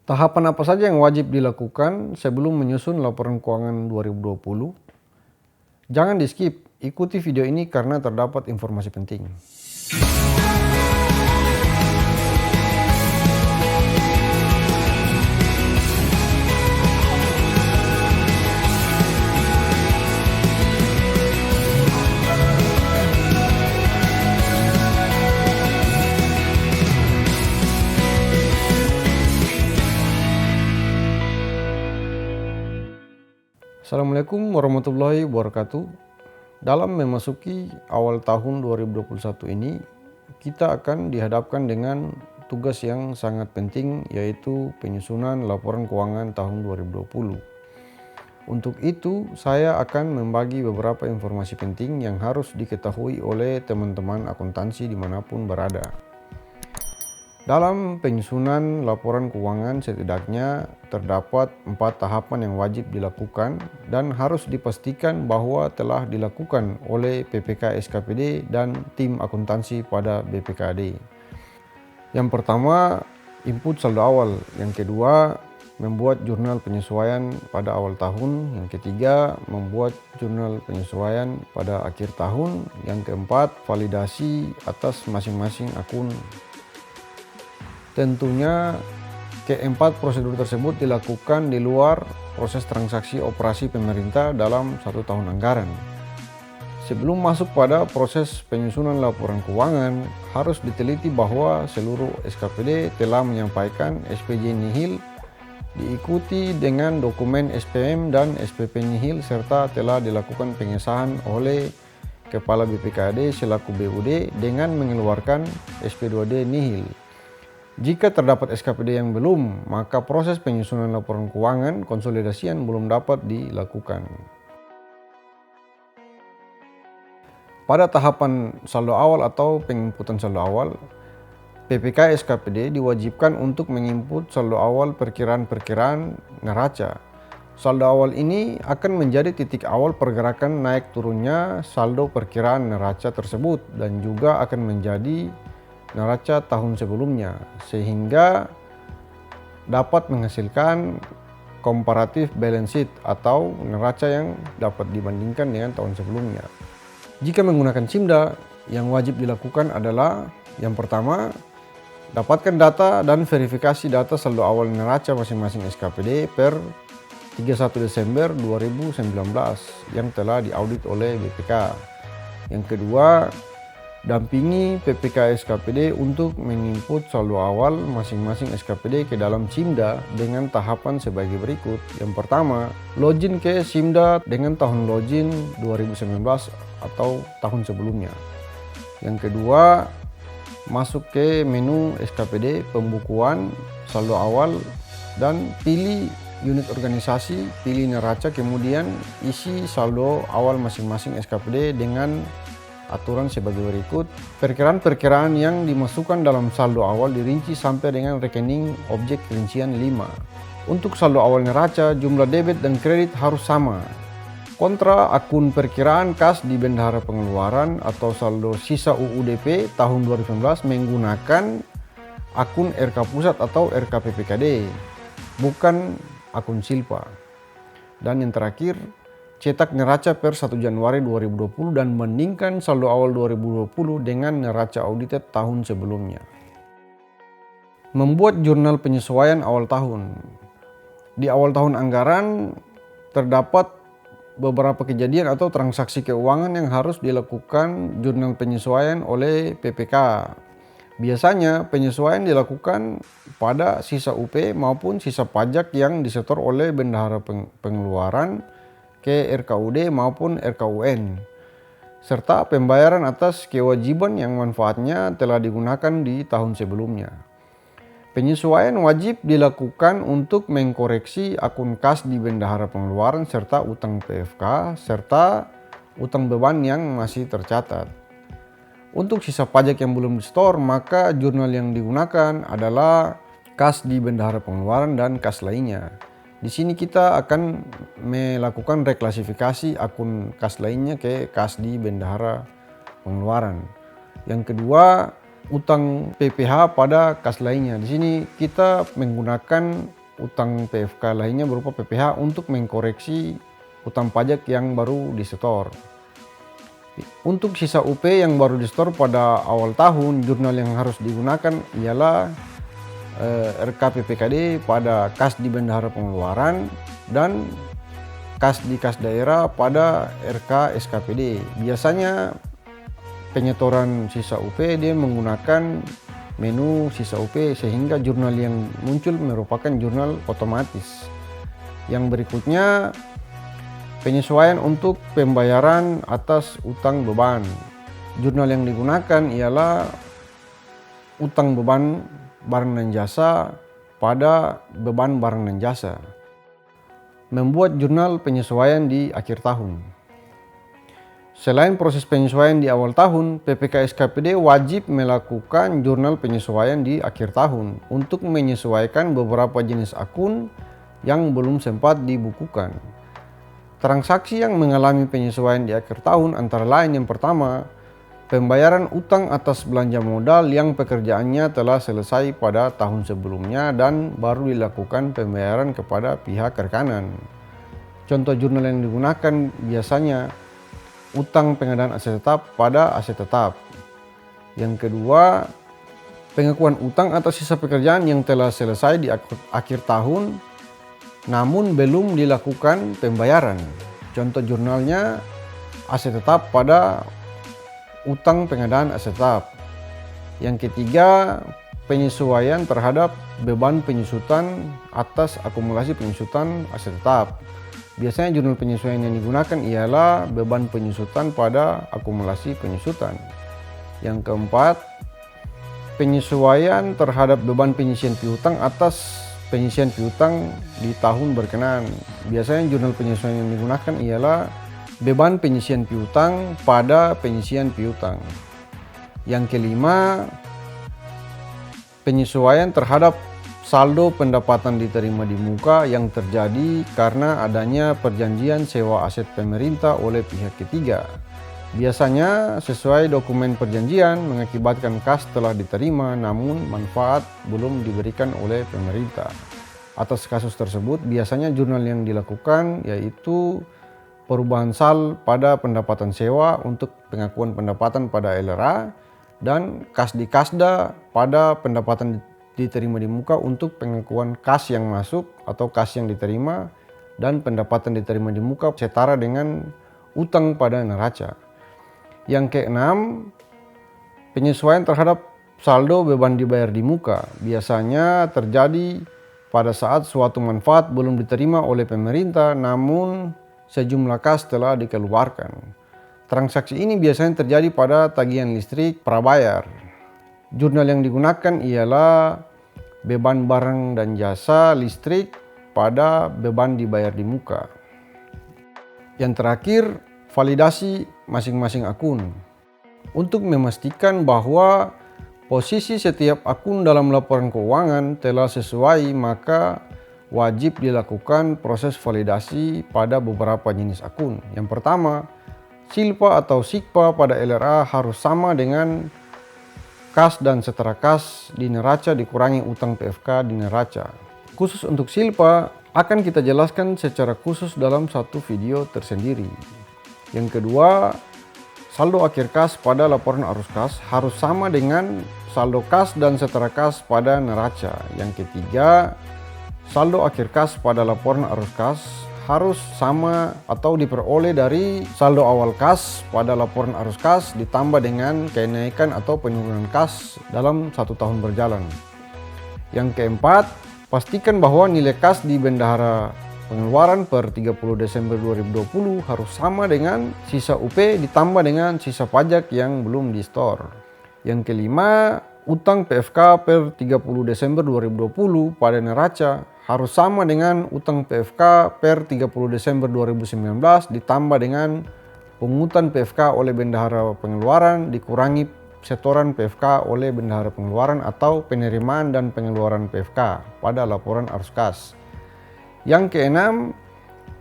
Tahapan apa saja yang wajib dilakukan sebelum menyusun laporan keuangan 2020? Jangan di-skip, ikuti video ini karena terdapat informasi penting. Assalamualaikum warahmatullahi wabarakatuh. Dalam memasuki awal tahun 2021 ini, kita akan dihadapkan dengan tugas yang sangat penting, yaitu penyusunan laporan keuangan tahun 2020. Untuk itu, saya akan membagi beberapa informasi penting yang harus diketahui oleh teman-teman akuntansi dimanapun berada. Dalam penyusunan laporan keuangan setidaknya terdapat 4 tahapan yang wajib dilakukan dan harus dipastikan bahwa telah dilakukan oleh PPK SKPD dan tim akuntansi pada BPKAD. Yang pertama, input saldo awal. Yang kedua, membuat jurnal penyesuaian pada awal tahun. Yang ketiga, membuat jurnal penyesuaian pada akhir tahun. Yang keempat, validasi atas masing-masing akun. Tentunya keempat prosedur tersebut dilakukan di luar proses transaksi operasi pemerintah dalam 1 tahun anggaran. Sebelum masuk pada proses penyusunan laporan keuangan, harus diteliti bahwa seluruh SKPD telah menyampaikan SPJ nihil, diikuti dengan dokumen SPM dan SPP nihil, serta telah dilakukan pengesahan oleh Kepala BPKAD selaku BUD dengan mengeluarkan SP2D nihil. Jika terdapat SKPD yang belum, maka proses penyusunan laporan keuangan konsolidasian belum dapat dilakukan. Pada tahapan saldo awal atau penginputan saldo awal, PPK SKPD diwajibkan untuk menginput saldo awal perkiraan neraca. Saldo awal ini akan menjadi titik awal pergerakan naik turunnya saldo perkiraan neraca tersebut dan juga akan menjadi neraca tahun sebelumnya, sehingga dapat menghasilkan comparative balance sheet atau neraca yang dapat dibandingkan dengan tahun sebelumnya. Jika menggunakan SIMDA, yang wajib dilakukan adalah yang pertama, dapatkan data dan verifikasi data saldo awal neraca masing-masing SKPD per 31 Desember 2019 yang telah diaudit oleh BPK. Yang kedua, dampingi PPK SKPD untuk menginput saldo awal masing-masing SKPD ke dalam SIMDA dengan tahapan sebagai berikut. Yang pertama, login ke SIMDA dengan tahun login 2019 atau tahun sebelumnya. Yang kedua, masuk ke menu SKPD pembukuan saldo awal dan pilih unit organisasi, pilih neraca, kemudian isi saldo awal masing-masing SKPD dengan aturan sebagai berikut. Perkiraan-perkiraan yang dimasukkan dalam saldo awal dirinci sampai dengan rekening objek rincian 5. Untuk saldo awal neraca, jumlah debit dan kredit harus sama. Kontra akun perkiraan kas di bendahara pengeluaran atau saldo sisa UUDP tahun 2019 menggunakan akun RK Pusat atau RK PPKD, bukan akun Silpa. Dan yang terakhir, cetak neraca per 1 Januari 2020 dan bandingkan saldo awal 2020 dengan neraca audited tahun sebelumnya. Membuat jurnal penyesuaian awal tahun. Di awal tahun anggaran terdapat beberapa kejadian atau transaksi keuangan yang harus dilakukan jurnal penyesuaian oleh PPK. Biasanya penyesuaian dilakukan pada sisa UP maupun sisa pajak yang disetor oleh bendahara pengeluaran ke RKUD maupun RKUN, serta pembayaran atas kewajiban yang manfaatnya telah digunakan di tahun sebelumnya. Penyesuaian wajib dilakukan untuk mengkoreksi akun kas di bendahara pengeluaran serta utang PFK serta utang beban yang masih tercatat. Untuk sisa pajak yang belum disetor, maka jurnal yang digunakan adalah kas di bendahara pengeluaran dan kas lainnya. Di sini kita akan melakukan reklasifikasi akun kas lainnya ke kas di bendahara pengeluaran. Yang kedua, utang PPH pada kas lainnya. Di sini kita menggunakan utang PFK lainnya berupa PPH untuk mengkoreksi utang pajak yang baru disetor. Untuk sisa UP yang baru disetor pada awal tahun, jurnal yang harus digunakan ialah RKPPKD pada kas di bendahara pengeluaran dan kas di kas daerah pada RK SKPD. Biasanya penyetoran sisa UP dia menggunakan menu sisa UP sehingga jurnal yang muncul merupakan jurnal otomatis. Yang berikutnya penyesuaian untuk pembayaran atas utang beban. Jurnal yang digunakan ialah utang beban barang dan jasa pada beban barang dan jasa. Membuat jurnal penyesuaian di akhir tahun. Selain proses penyesuaian di awal tahun, PPK SKPD wajib melakukan jurnal penyesuaian di akhir tahun untuk menyesuaikan beberapa jenis akun yang belum sempat dibukukan. Transaksi yang mengalami penyesuaian di akhir tahun antara lain yang pertama, pembayaran utang atas belanja modal yang pekerjaannya telah selesai pada tahun sebelumnya dan baru dilakukan pembayaran kepada pihak rekanan. Contoh jurnal yang digunakan biasanya utang pengadaan aset tetap pada aset tetap. Yang kedua, pengakuan utang atas sisa pekerjaan yang telah selesai di akhir tahun namun belum dilakukan pembayaran. Contoh jurnalnya aset tetap pada utang pengadaan aset tetap. Yang ketiga, penyesuaian terhadap beban penyusutan atas akumulasi penyusutan aset tetap. Biasanya jurnal penyesuaian yang digunakan ialah beban penyusutan pada akumulasi penyusutan. Yang keempat, penyesuaian terhadap beban penyisian piutang atas penyisian piutang di tahun berkenaan. Biasanya jurnal penyesuaian yang digunakan ialah beban penyisian piutang pada penyisian piutang. Yang kelima, penyesuaian terhadap saldo pendapatan diterima di muka yang terjadi karena adanya perjanjian sewa aset pemerintah oleh pihak ketiga. Biasanya sesuai dokumen perjanjian mengakibatkan kas telah diterima namun manfaat belum diberikan oleh pemerintah. Atas kasus tersebut biasanya jurnal yang dilakukan yaitu perubahan sal pada pendapatan sewa untuk pengakuan pendapatan pada LRA dan kas di kasda pada pendapatan diterima di muka untuk pengakuan kas yang masuk atau kas yang diterima dan pendapatan diterima di muka setara dengan utang pada neraca. Yang keenam, penyesuaian terhadap saldo beban dibayar di muka biasanya terjadi pada saat suatu manfaat belum diterima oleh pemerintah namun sejumlah kas telah dikeluarkan. Transaksi ini biasanya terjadi pada tagihan listrik prabayar. Jurnal yang digunakan ialah beban barang dan jasa listrik pada beban dibayar di muka. Yang terakhir, validasi masing-masing akun. Untuk memastikan bahwa posisi setiap akun dalam laporan keuangan telah sesuai, maka wajib dilakukan proses validasi pada beberapa jenis akun. Yang pertama, silpa atau sikpa pada LRA harus sama dengan kas dan setara kas di neraca dikurangi utang PFK di neraca. Khusus untuk silpa akan kita jelaskan secara khusus dalam satu video tersendiri. Yang kedua, saldo akhir kas pada laporan arus kas harus sama dengan saldo kas dan setara kas pada neraca. Yang ketiga, saldo akhir kas pada laporan arus kas harus sama atau diperoleh dari saldo awal kas pada laporan arus kas ditambah dengan kenaikan atau penurunan kas dalam 1 tahun berjalan. Yang keempat, pastikan bahwa nilai kas di bendahara pengeluaran per 30 Desember 2020 harus sama dengan sisa UP ditambah dengan sisa pajak yang belum di-store. Yang kelima, utang PFK per 30 Desember 2020 pada neraca harus sama dengan utang PFK per 30 Desember 2019 ditambah dengan pungutan PFK oleh bendahara pengeluaran dikurangi setoran PFK oleh bendahara pengeluaran atau penerimaan dan pengeluaran PFK pada laporan arus kas. Yang keenam,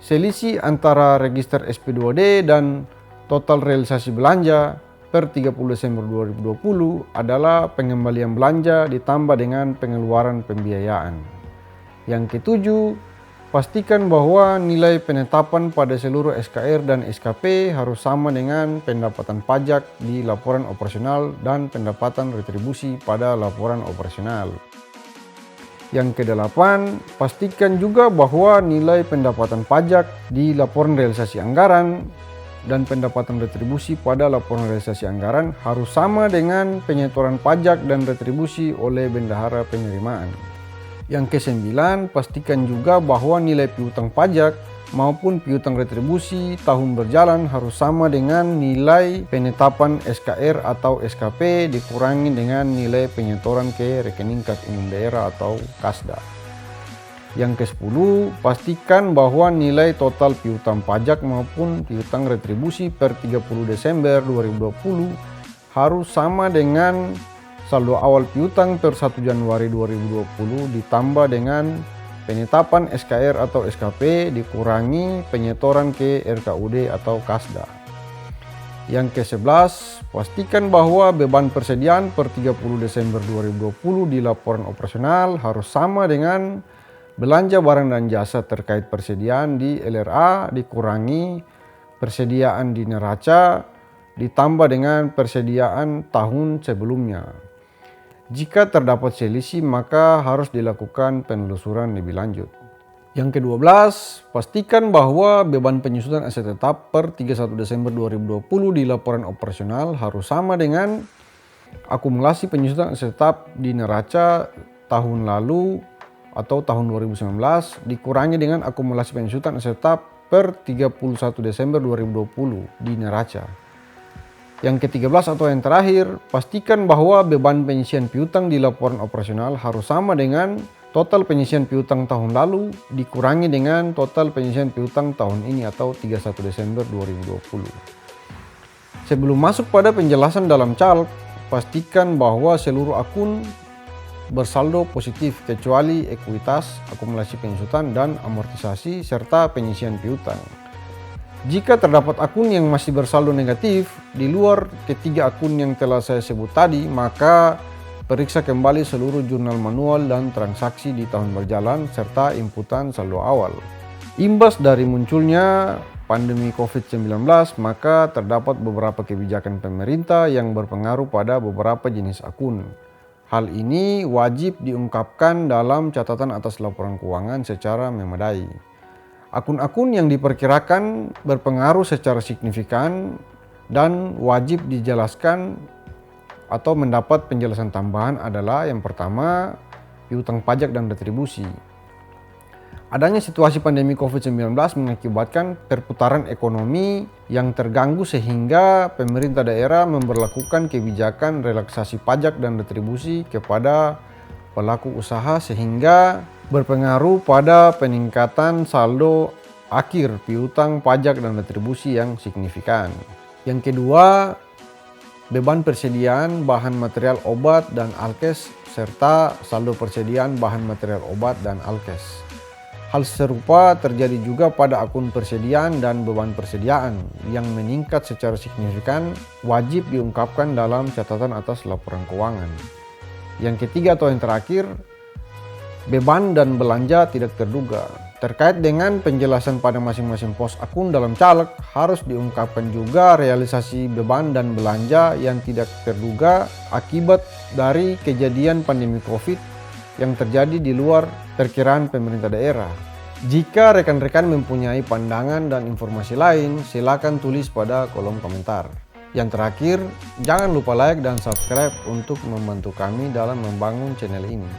selisih antara register SP2D dan total realisasi belanja per 30 Desember 2020 adalah pengembalian belanja ditambah dengan pengeluaran pembiayaan. Yang ketujuh, pastikan bahwa nilai penetapan pada seluruh SKR dan SKP harus sama dengan pendapatan pajak di laporan operasional dan pendapatan retribusi pada laporan operasional. Yang kedelapan, pastikan juga bahwa nilai pendapatan pajak di laporan realisasi anggaran dan pendapatan retribusi pada laporan realisasi anggaran harus sama dengan penyetoran pajak dan retribusi oleh bendahara penerimaan. Yang kesembilan, pastikan juga bahwa nilai piutang pajak maupun piutang retribusi tahun berjalan harus sama dengan nilai penetapan SKR atau SKP dikurangi dengan nilai penyetoran ke rekening kas umum daerah atau Kasda. Yang ke-10, pastikan bahwa nilai total piutang pajak maupun piutang retribusi per 30 Desember 2020 harus sama dengan saldo awal piutang per 1 Januari 2020 ditambah dengan penetapan SKR atau SKP dikurangi penyetoran ke RKUD atau Kasda. Yang ke-11, pastikan bahwa beban persediaan per 30 Desember 2020 di laporan operasional harus sama dengan belanja barang dan jasa terkait persediaan di LRA dikurangi persediaan di neraca ditambah dengan persediaan tahun sebelumnya. Jika terdapat selisih, maka harus dilakukan penelusuran lebih lanjut. Yang ke-12, pastikan bahwa beban penyusutan aset tetap per 31 Desember 2020 di laporan operasional harus sama dengan akumulasi penyusutan aset tetap di neraca tahun lalu atau tahun 2019 dikurangi dengan akumulasi penyusutan aset tetap per 31 Desember 2020 di neraca. Yang ke-13 atau yang terakhir, pastikan bahwa beban penyisian piutang di laporan operasional harus sama dengan total penyisian piutang tahun lalu dikurangi dengan total penyisian piutang tahun ini atau 31 Desember 2020. Sebelum masuk pada penjelasan dalam caleg, pastikan bahwa seluruh akun bersaldo positif kecuali ekuitas, akumulasi penyusutan, dan amortisasi serta penyisian piutang. Jika terdapat akun yang masih bersaldo negatif di luar ketiga akun yang telah saya sebut tadi, maka periksa kembali seluruh jurnal manual dan transaksi di tahun berjalan serta inputan saldo awal. Imbas dari munculnya pandemi COVID-19, maka terdapat beberapa kebijakan pemerintah yang berpengaruh pada beberapa jenis akun. Hal ini wajib diungkapkan dalam catatan atas laporan keuangan secara memadai. Akun-akun yang diperkirakan berpengaruh secara signifikan dan wajib dijelaskan atau mendapat penjelasan tambahan adalah yang pertama, piutang pajak dan retribusi. Adanya situasi pandemi COVID-19 mengakibatkan perputaran ekonomi yang terganggu sehingga pemerintah daerah memberlakukan kebijakan relaksasi pajak dan retribusi kepada pelaku usaha sehingga berpengaruh pada peningkatan saldo akhir piutang pajak dan retribusi yang signifikan. Yang kedua, beban persediaan bahan material obat dan alkes serta saldo persediaan bahan material obat dan alkes. Hal serupa terjadi juga pada akun persediaan dan beban persediaan yang meningkat secara signifikan wajib diungkapkan dalam catatan atas laporan keuangan. Yang ketiga atau yang terakhir, beban dan belanja tidak terduga. Terkait dengan penjelasan pada masing-masing pos akun dalam caleg, harus diungkapkan juga realisasi beban dan belanja yang tidak terduga akibat dari kejadian pandemi COVID yang terjadi di luar perkiraan pemerintah daerah. Jika rekan-rekan mempunyai pandangan dan informasi lain, silakan tulis pada kolom komentar. Yang terakhir, jangan lupa like dan subscribe untuk membantu kami dalam membangun channel ini.